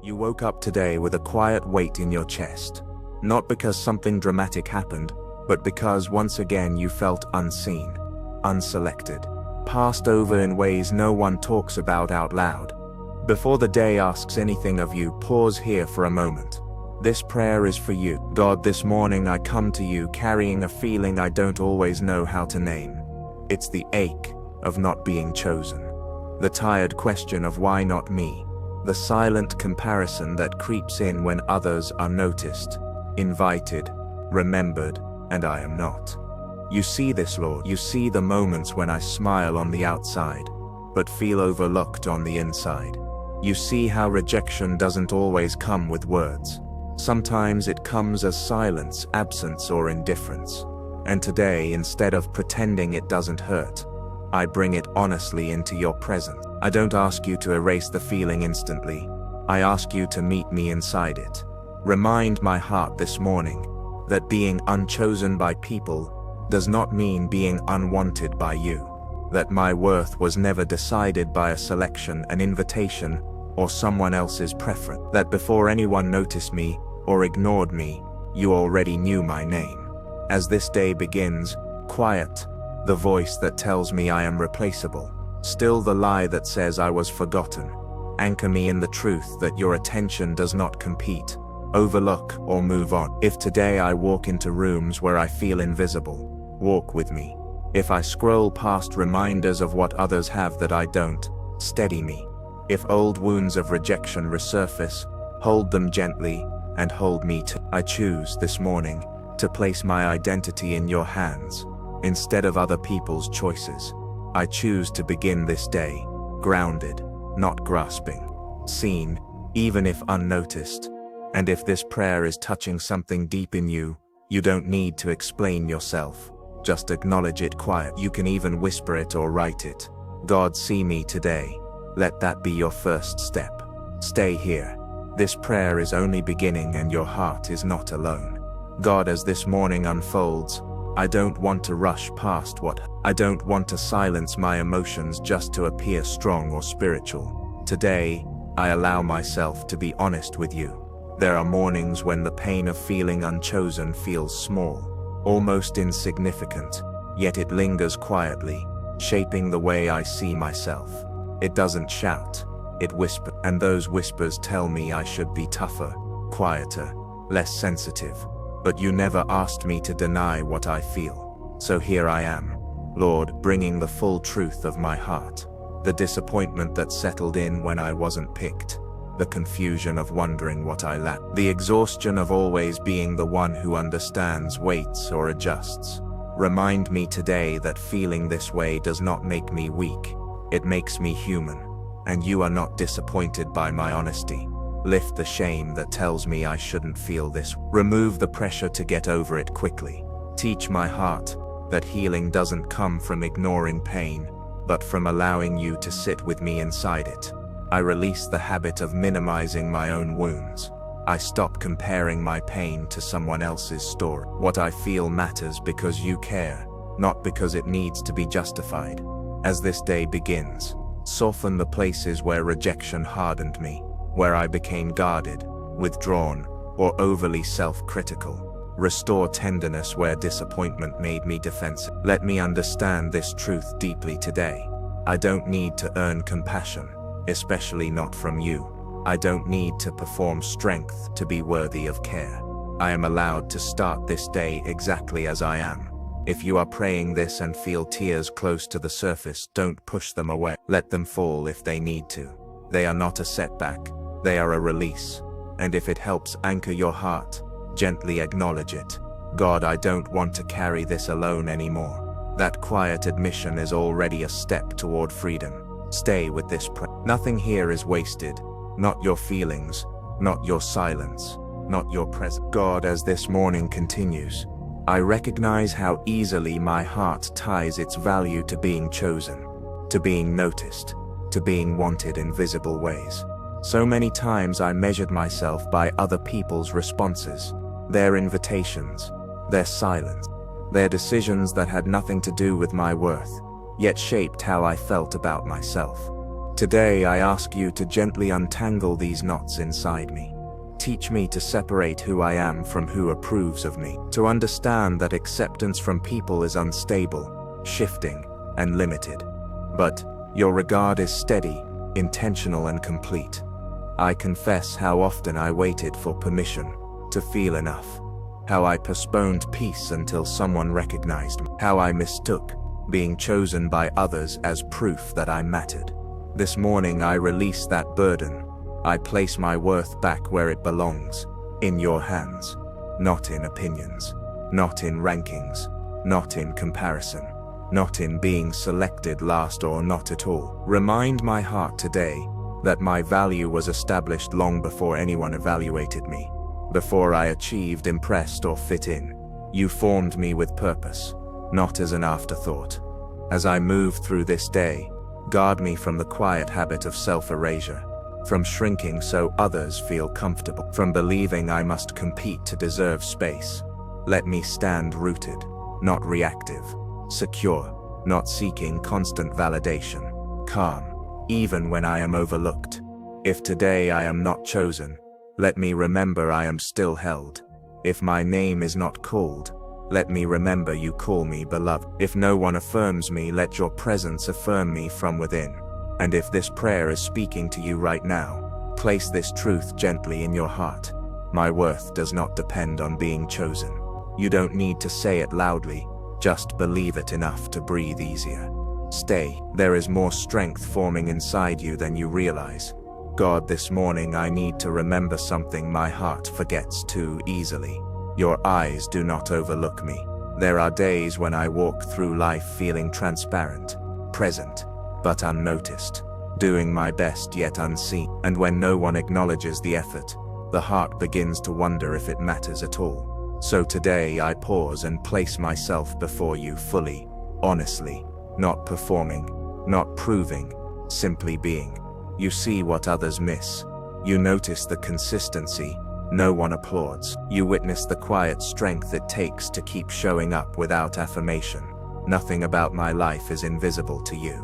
You woke up today with a quiet weight in your chest. Not because something dramatic happened, but because once again you felt unseen, unselected, passed over in ways no one talks about out loud. Before the day asks anything of you, pause here for a moment. This prayer is for you. God, this morning I come to you carrying a feeling I don't always know how to name. It's the ache of not being chosen. The tired question of why not me. The silent comparison that creeps in when others are noticed, invited, remembered, and I am not. You see this, Lord. You see the moments when I smile on the outside, but feel overlooked on the inside. You see how rejection doesn't always come with words. Sometimes it comes as silence, absence, or indifference. And today, instead of pretending it doesn't hurt, I bring it honestly into your presence. I don't ask you to erase the feeling instantly. I ask you to meet me inside it. Remind my heart this morning that being unchosen by people does not mean being unwanted by you. That my worth was never decided by a selection, an invitation, or someone else's preference. That before anyone noticed me or ignored me, you already knew my name. As this day begins, quiet the voice that tells me I am replaceable. Still the lie that says I was forgotten. Anchor me in the truth that your attention does not compete, overlook, or move on. If today I walk into rooms where I feel invisible, walk with me. If I scroll past reminders of what others have that I don't, steady me. If old wounds of rejection resurface, hold them gently and hold me too. I choose this morning to place my identity in your hands instead of other people's choices. I choose to begin this day grounded, not grasping, seen, even if unnoticed. And if this prayer is touching something deep in you, you don't need to explain yourself. Just acknowledge it quiet. You can even whisper it or write it. God, see me today. Let that be your first step. Stay here. This prayer is only beginning and your heart is not alone. God, as this morning unfolds, I don't want to rush past I don't want to silence my emotions just to appear strong or spiritual. Today, I allow myself to be honest with you. There are mornings when the pain of feeling unchosen feels small, almost insignificant, yet it lingers quietly, shaping the way I see myself. It doesn't shout, it whispers, and those whispers tell me I should be tougher, quieter, less sensitive. But you never asked me to deny what I feel. So here I am, Lord, bringing the full truth of my heart. The disappointment that settled in when I wasn't picked. The confusion of wondering what I lacked. The exhaustion of always being the one who understands, waits, or adjusts. Remind me today that feeling this way does not make me weak. It makes me human. And you are not disappointed by my honesty. Lift the shame that tells me I shouldn't feel this. Remove the pressure to get over it quickly. Teach my heart that healing doesn't come from ignoring pain, but from allowing you to sit with me inside it. I release the habit of minimizing my own wounds. I stop comparing my pain to someone else's story. What I feel matters because you care, not because it needs to be justified. As this day begins, soften the places where rejection hardened me, where I became guarded, withdrawn, or overly self-critical. Restore tenderness where disappointment made me defensive. Let me understand this truth deeply today. I don't need to earn compassion, especially not from you. I don't need to perform strength to be worthy of care. I am allowed to start this day exactly as I am. If you are praying this and feel tears close to the surface, don't push them away. Let them fall if they need to. They are not a setback. They are a release. And if it helps anchor your heart, gently acknowledge it. God, I don't want to carry this alone anymore. That quiet admission is already a step toward freedom. Stay with this prayer. Nothing here is wasted. Not your feelings, not your silence, not your presence. God, as this morning continues, I recognize how easily my heart ties its value to being chosen, to being noticed, to being wanted in visible ways. So many times I measured myself by other people's responses, their invitations, their silence, their decisions that had nothing to do with my worth, yet shaped how I felt about myself. Today I ask you to gently untangle these knots inside me. Teach me to separate who I am from who approves of me, to understand that acceptance from people is unstable, shifting, and limited. But your regard is steady, intentional, and complete. I confess how often I waited for permission to feel enough, how I postponed peace until someone recognized me, how I mistook being chosen by others as proof that I mattered. This morning I release that burden. I place my worth back where it belongs, in your hands, not in opinions, not in rankings, not in comparison, not in being selected last or not at all. Remind my heart today that my value was established long before anyone evaluated me, before I achieved, impressed, or fit in. You formed me with purpose, not as an afterthought. As I move through this day, guard me from the quiet habit of self-erasure, from shrinking so others feel comfortable, from believing I must compete to deserve space. Let me stand rooted, not reactive, secure, not seeking constant validation, calm, even when I am overlooked. If today I am not chosen, let me remember I am still held. If my name is not called, let me remember you call me beloved. If no one affirms me, let your presence affirm me from within. And if this prayer is speaking to you right now, place this truth gently in your heart. My worth does not depend on being chosen. You don't need to say it loudly, just believe it enough to breathe easier. Stay, there is more strength forming inside you than you realize. God, this morning I need to remember something my heart forgets too easily. Your eyes do not overlook me. There are days when I walk through life feeling transparent, present, but unnoticed, doing my best yet unseen. And when no one acknowledges the effort, the heart begins to wonder if it matters at all. So today I pause and place myself before you fully, honestly, not performing, not proving, simply being. You see what others miss. You notice the consistency no one applauds. You witness the quiet strength it takes to keep showing up without affirmation. Nothing about my life is invisible to you.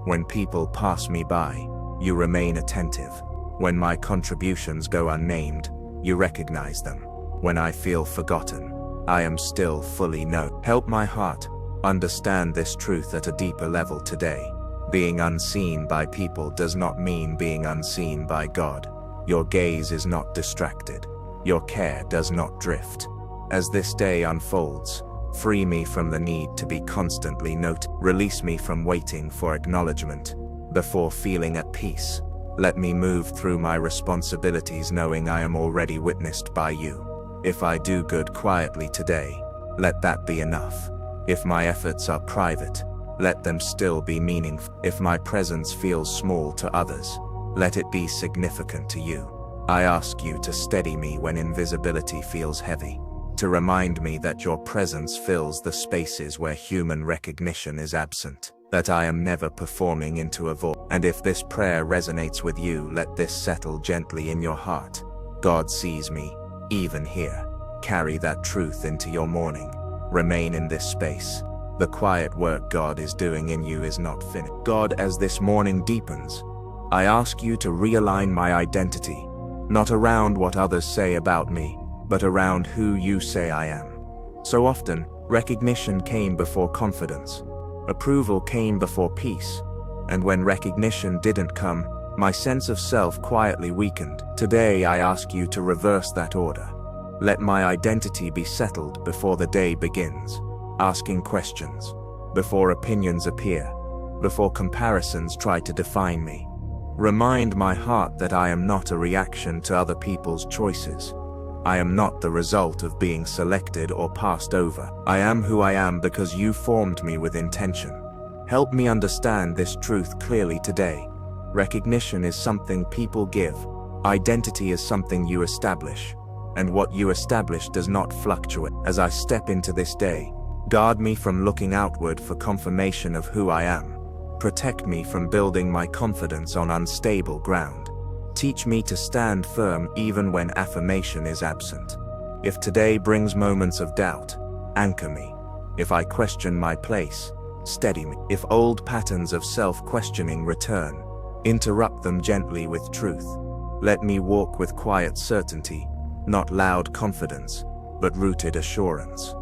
When people pass me by, you remain attentive. When my contributions go unnamed, you recognize them. When I feel forgotten, I am still fully known. Help my heart understand this truth at a deeper level today. Being unseen by people does not mean being unseen by God. Your gaze is not distracted. Your care does not drift. As this day unfolds, free me from the need to be constantly noted. Release me from waiting for acknowledgement before feeling at peace. Let me move through my responsibilities knowing I am already witnessed by you. If I do good quietly today, let that be enough. If my efforts are private, let them still be meaningful. If my presence feels small to others, let it be significant to you. I ask you to steady me when invisibility feels heavy, to remind me that your presence fills the spaces where human recognition is absent, that I am never performing into a void. And if this prayer resonates with you, let this settle gently in your heart. God sees me, even here. Carry that truth into your morning. Remain in this space. The quiet work God is doing in you is not finished. God, as this morning deepens, I ask you to realign my identity, not around what others say about me, but around who you say I am. So often, recognition came before confidence. Approval came before peace. And when recognition didn't come, my sense of self quietly weakened. Today I ask you to reverse that order. Let my identity be settled before the day begins, asking questions, before opinions appear, before comparisons try to define me. Remind my heart that I am not a reaction to other people's choices. I am not the result of being selected or passed over. I am who I am because you formed me with intention. Help me understand this truth clearly today. Recognition is something people give. Identity is something you establish. And what you establish does not fluctuate. As I step into this day, guard me from looking outward for confirmation of who I am. Protect me from building my confidence on unstable ground. Teach me to stand firm even when affirmation is absent. If today brings moments of doubt, anchor me. If I question my place, steady me. If old patterns of self-questioning return, Interrupt them gently with truth. Let me walk with quiet certainty, not loud confidence, but rooted assurance.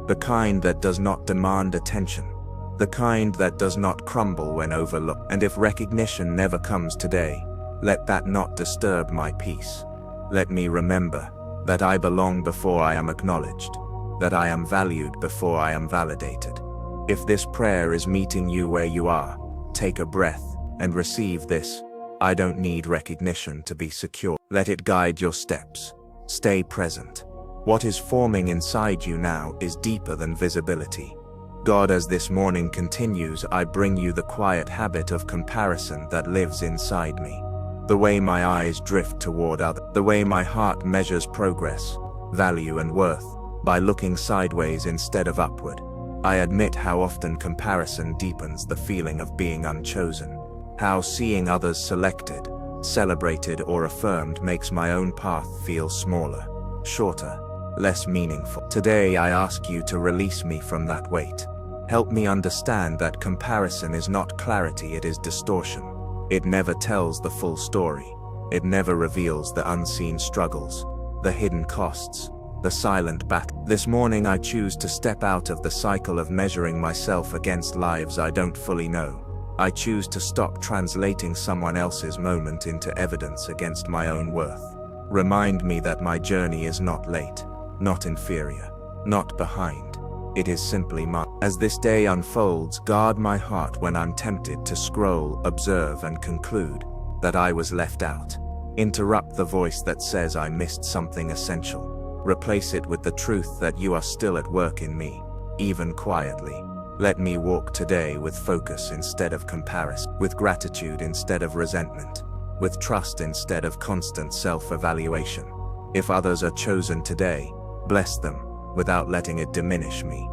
The kind that does not demand attention. The kind that does not crumble when overlooked. And if recognition never comes today, let that not disturb my peace. Let me remember that I belong before I am acknowledged, that I am valued before I am validated. If this prayer is meeting you where you are, take a breath and receive this. I don't need recognition to be secure. Let it guide your steps. Stay present. What is forming inside you now is deeper than visibility. God, as this morning continues, I bring you the quiet habit of comparison that lives inside me. The way my eyes drift toward others, the way my heart measures progress, value and worth, by looking sideways instead of upward. I admit how often comparison deepens the feeling of being unchosen. How seeing others selected, celebrated or affirmed makes my own path feel smaller, shorter, less meaningful. Today I ask you to release me from that weight. Help me understand that comparison is not clarity, it is distortion. It never tells the full story. It never reveals the unseen struggles, the hidden costs, the silent battle. This morning I choose to step out of the cycle of measuring myself against lives I don't fully know. I choose to stop translating someone else's moment into evidence against my own worth. Remind me that my journey is not late, not inferior, not behind. It is simply mine. As this day unfolds, guard my heart when I'm tempted to scroll, observe, and conclude that I was left out. Interrupt the voice that says I missed something essential. Replace it with the truth that you are still at work in me, even quietly. Let me walk today with focus instead of comparison, with gratitude instead of resentment, with trust instead of constant self-evaluation. If others are chosen today, bless them without letting it diminish me.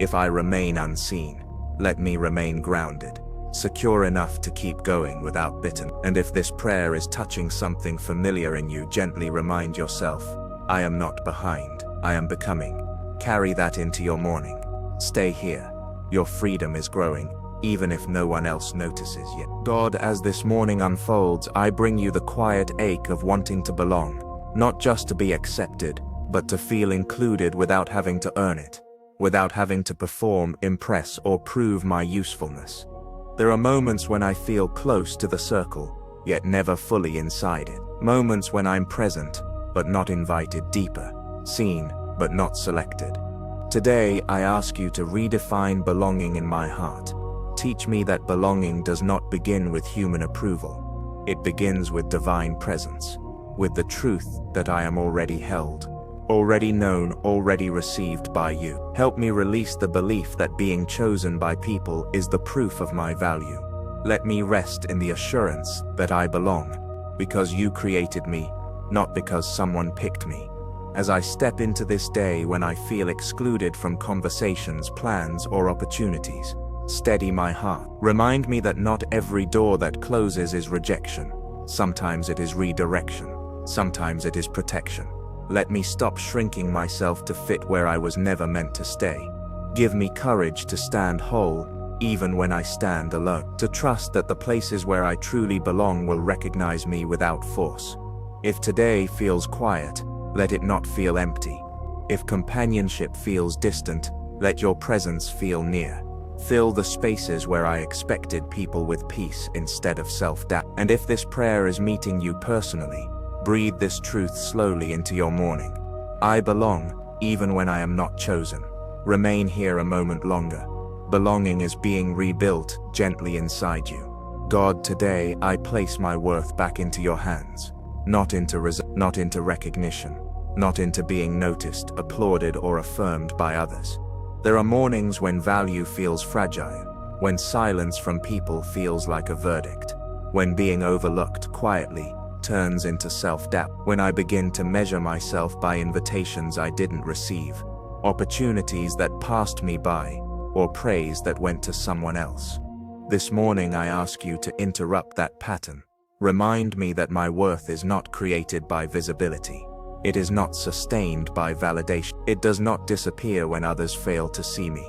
If I remain unseen, let me remain grounded, secure enough to keep going without bitterness. And if this prayer is touching something familiar in you, gently remind yourself, I am not behind, I am becoming. Carry that into your morning. Stay here. Your freedom is growing, even if no one else notices yet. God, as this morning unfolds, I bring you the quiet ache of wanting to belong, not just to be accepted, but to feel included without having to earn it, without having to perform, impress, or prove my usefulness. There are moments when I feel close to the circle, yet never fully inside it. Moments when I'm present, but not invited deeper, seen, but not selected. Today, I ask you to redefine belonging in my heart. Teach me that belonging does not begin with human approval. It begins with divine presence, with the truth that I am already held, already known, already received by you. Help me release the belief that being chosen by people is the proof of my value. Let me rest in the assurance that I belong, because you created me, not because someone picked me. As I step into this day when I feel excluded from conversations, plans, or opportunities, steady my heart. Remind me that not every door that closes is rejection. Sometimes it is redirection. Sometimes it is protection. Let me stop shrinking myself to fit where I was never meant to stay. Give me courage to stand whole, even when I stand alone. To trust that the places where I truly belong will recognize me without force. If today feels quiet, let it not feel empty. If companionship feels distant, let your presence feel near. Fill the spaces where I expected people with peace instead of self-doubt. And if this prayer is meeting you personally, breathe this truth slowly into your morning. I belong, even when I am not chosen. Remain here a moment longer. Belonging is being rebuilt gently inside you. God, today I place my worth back into your hands. Not into recognition, not into being noticed, applauded, or affirmed by others. There are mornings when value feels fragile, when silence from people feels like a verdict, when being overlooked quietly turns into self-doubt, when I begin to measure myself by invitations I didn't receive, opportunities that passed me by, or praise that went to someone else. This morning I ask you to interrupt that pattern. Remind me that my worth is not created by visibility. It is not sustained by validation. It does not disappear when others fail to see me.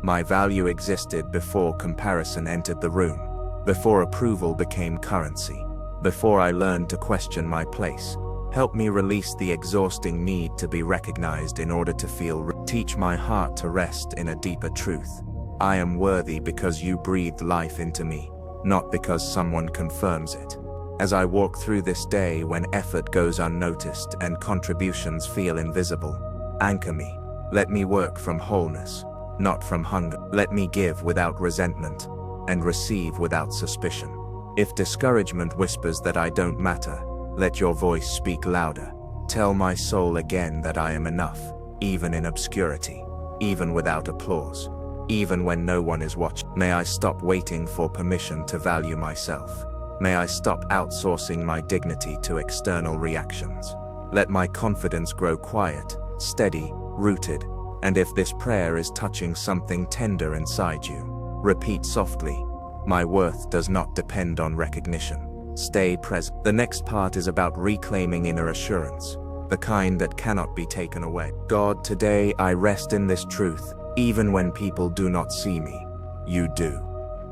My value existed before comparison entered the room. before approval became currency, before I learned to question my place. Help me release the exhausting need to be recognized in order to feel. Teach my heart to rest in a deeper truth. I am worthy because you breathed life into me, not because someone confirms it. As I walk through this day when effort goes unnoticed and contributions feel invisible, anchor me. Let me work from wholeness, not from hunger. Let me give without resentment and receive without suspicion. If discouragement whispers that I don't matter, let your voice speak louder. Tell my soul again that I am enough, even in obscurity, even without applause, even when no one is watching. May I stop waiting for permission to value myself. May I stop outsourcing my dignity to external reactions. Let my confidence grow quiet, steady, rooted, and if this prayer is touching something tender inside you, repeat softly, my worth does not depend on recognition. Stay present. The next part is about reclaiming inner assurance, the kind that cannot be taken away. God, today I rest in this truth, even when people do not see me. You do.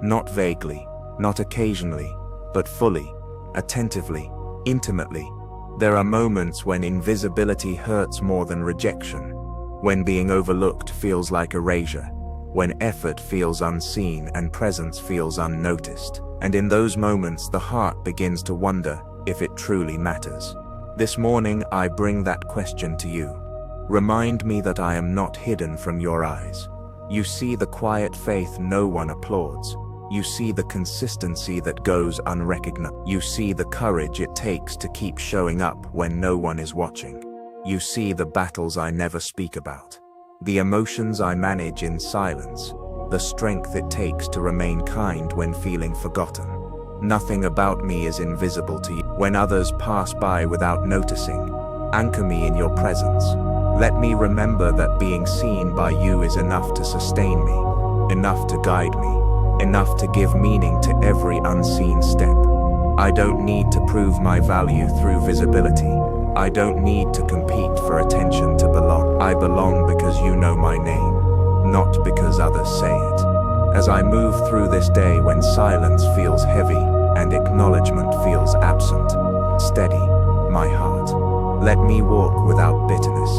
Not vaguely, not occasionally, but fully, attentively, intimately. There are moments when invisibility hurts more than rejection, when being overlooked feels like erasure, when effort feels unseen and presence feels unnoticed. And in those moments the heart begins to wonder if it truly matters. This morning I bring that question to you. Remind me that I am not hidden from your eyes. You see the quiet faith no one applauds. You see the consistency that goes unrecognized. You see the courage it takes to keep showing up when no one is watching. You see the battles I never speak about, the emotions I manage in silence, the strength it takes to remain kind when feeling forgotten. Nothing about me is invisible to you. When others pass by without noticing, anchor me in your presence. Let me remember that being seen by you is enough to sustain me, enough to guide me, enough to give meaning to every unseen step. I don't need to prove my value through visibility. I don't need to compete for attention to belong. I belong because you know my name, not because others say it. As I move through this day when silence feels heavy and acknowledgement feels absent, steady my heart. Let me walk without bitterness.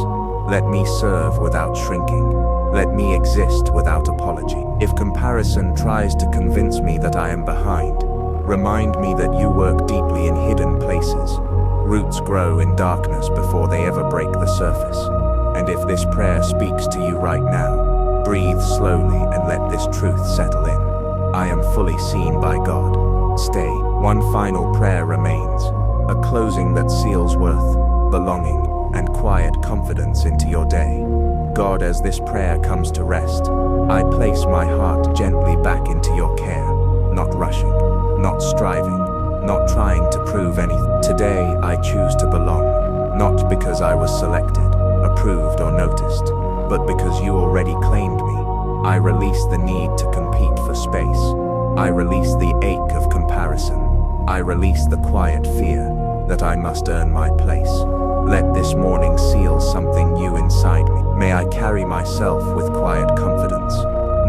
Let me serve without shrinking. Let me exist without apology. If comparison tries to convince me that I am behind, remind me that you work deeply in hidden places. Roots grow in darkness before they ever break the surface. And if this prayer speaks to you right now, breathe slowly and let this truth settle in. I am fully seen by God. Stay. One final prayer remains, a closing that seals worth, belonging, and quiet confidence into your day. God, as this prayer comes to rest, I place my heart gently back into your care, not rushing, not striving, not trying to prove anything. Today, I choose to belong, not because I was selected, approved, or noticed, but because you already claimed me. I release the need to compete for space. I release the ache of comparison. I release the quiet fear that I must earn my place. Let this morning seal something new inside me. May I carry myself with quiet confidence,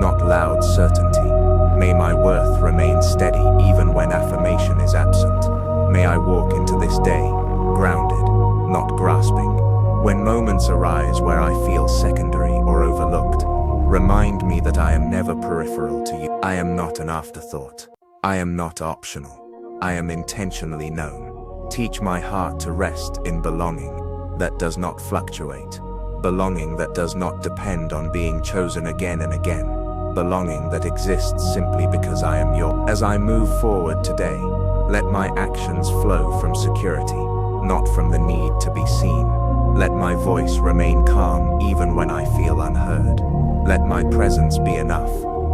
not loud certainty. May my worth remain steady even when affirmation is absent. May I walk into this day grounded, not grasping. When moments arise where I feel secondary or overlooked, remind me that I am never peripheral to you. I am not an afterthought. I am not optional. I am intentionally known. Teach my heart to rest in belonging that does not fluctuate, belonging that does not depend on being chosen again and again, belonging that exists simply because I am yours. As I move forward today, let my actions flow from security, not from the need to be seen. Let my voice remain calm even when I feel unheard. Let my presence be enough,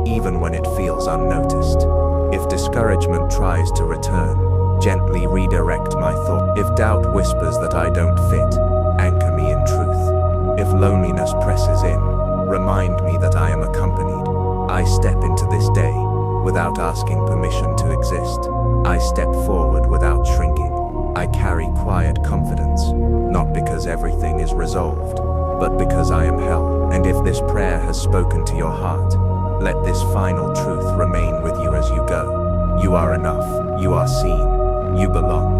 even when it feels unnoticed. If discouragement tries to return, gently redirect my thought. If doubt whispers that I don't fit, anchor me in truth. If loneliness presses in, remind me that I am accompanied. I step into this day without asking permission to exist. I step forward without shrinking. I carry quiet confidence, not because everything is resolved, but because I am held. And if this prayer has spoken to your heart, let this final truth remain with you as you go. You are enough. You are seen. You belong.